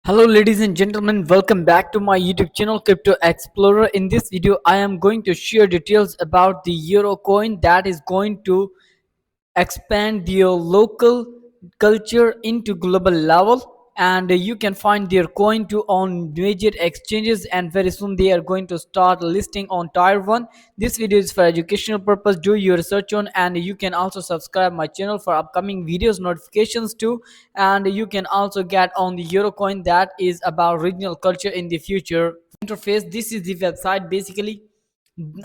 Hello ladies and gentlemen, welcome back to my YouTube channel Crypto Explorer. In this video I am going to share details about the Euro coin that is going to expand your local culture into global level, and you can find their coin to on major exchanges, and very soon they are going to start listing on tier 1. This video is for educational purpose. Do your research on, and you can also subscribe my channel for upcoming videos notifications too. And you can also get on the Euro coin that is about regional culture in the future interface. This is the website. Basically,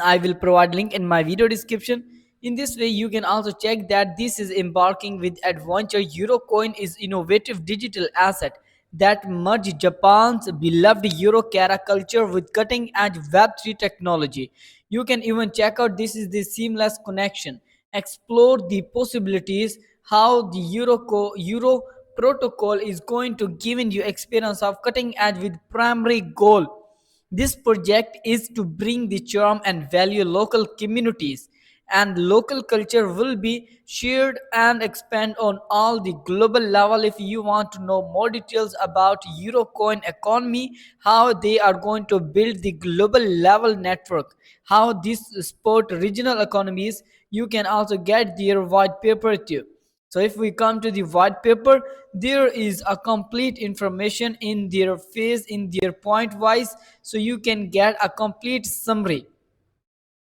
I will provide link in my video description. In this way, you can also check that this is embarking with adventure. Eurocoin is innovative digital asset that merge Japan's beloved Eurocara culture with cutting-edge Web3 technology. You can even check out this is the seamless connection. Explore the possibilities how the Euro protocol is going to give you experience of cutting edge with primary goal. This project is to bring the charm and value local communities, and local culture will be shared and expand on all the global level. If you want to know more details about Eurocoin economy, how they are going to build the global level network, how this support regional economies, you can also get their white paper too. So if we come to the white paper, there is a complete information in their phase, in their point wise, so you can get a complete summary.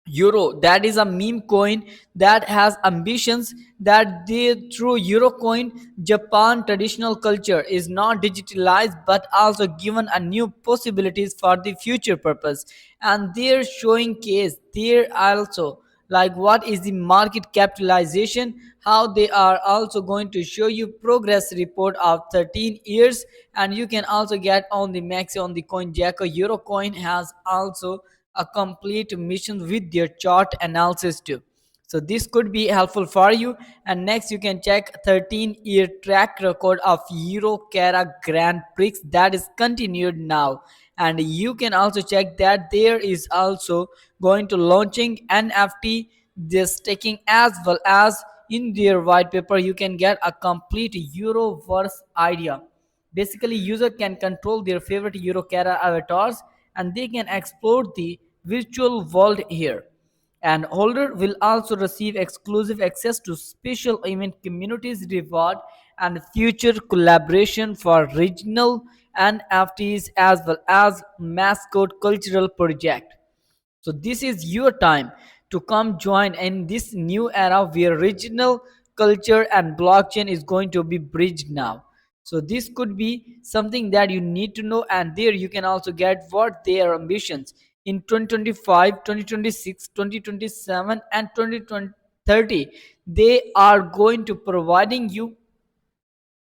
Euro, that is a meme coin that has ambitions that they through Euro coin, Japan traditional culture is not digitalized but also given a new possibilities for the future purpose. And they're showing case there also, like what is the market capitalization, how they are also going to show you progress report of 13 years. And you can also get on the max on the CoinJacker. Eurocoin has also a complete mission with their chart analysis too. So this could be helpful for you. And next you can check 13-year track record of Euro Cara Grand Prix that is continued now. And you can also check that there is also going to launching NFT this taking, as well as in their white paper you can get a complete Euroverse idea. Basically, user can control their favorite Eurocara avatars and they can explore the virtual world here. And holder will also receive exclusive access to special event communities reward and future collaboration for regional NFTs as well as mascot cultural project. So this is your time to come join in this new era where regional culture and blockchain is going to be bridged now. So this could be something that you need to know, and there you can also get what their ambitions in 2025, 2026, 2027, and 2030. They are going to providing you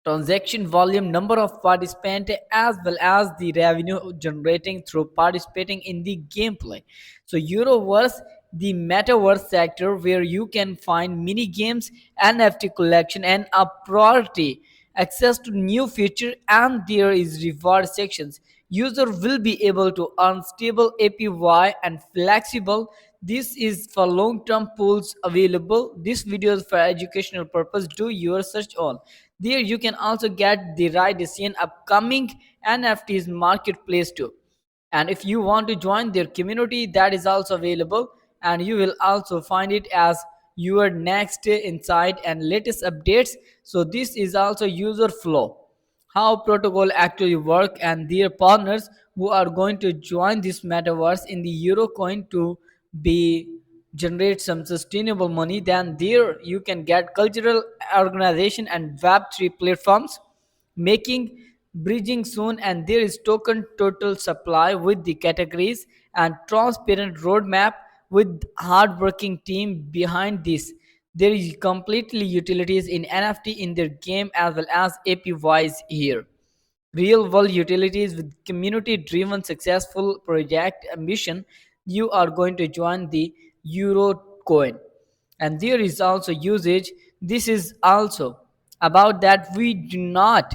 transaction volume, number of participants, as well as the revenue generating through participating in the gameplay. So Euroverse, the metaverse sector where you can find mini games, NFT collection, and a priority access to new feature, and there is reward sections. User will be able to earn stable APY and flexible. This is for long-term pools available. This video is for educational purpose. Do your search on. There you can also get the right decision upcoming NFTs marketplace too. And if you want to join their community, that is also available, and you will also find it as your next insight and latest updates. So this is also user flow, how protocol actually work, and their partners who are going to join this metaverse in the Eurocoin to be generate some sustainable money. Then there you can get cultural organization and Web3 platforms making bridging soon. And there is token total supply with the categories and transparent roadmap with hardworking team behind this. There is completely utilities in NFT in their game as well as APYs here. Real world utilities with community driven successful project ambition. You are going to join the Euro coin, and there is also usage. This is also about that we do not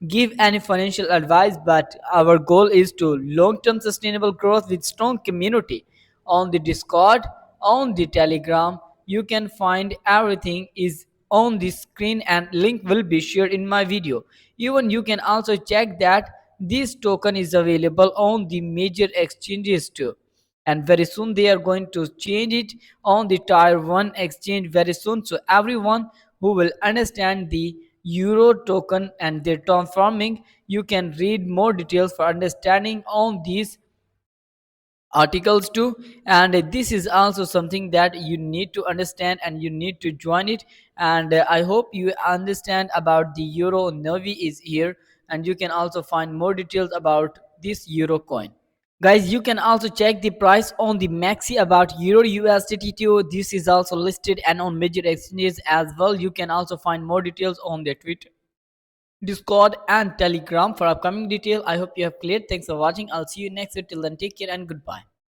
give any financial advice, but our goal is to long-term sustainable growth with strong community. On the Discord, on the Telegram, you can find everything is on the screen, and link will be shared in my video. Even you can also check that this token is available on the major exchanges too, and very soon they are going to change it on the tier 1 exchange very soon. So everyone who will understand the euro token and their term farming, you can read more details for understanding on these articles too. And this is also something that you need to understand and you need to join it. And I hope you understand about the euro navy is here, and you can also find more details about this euro coin. Guys, you can also check the price on the Maxi about Euro USDT too. This is also listed and on major exchanges as well. You can also find more details on their Twitter, Discord, and Telegram for upcoming detail. I hope you have cleared. Thanks for watching. I'll see you next week. Till then, take care and goodbye.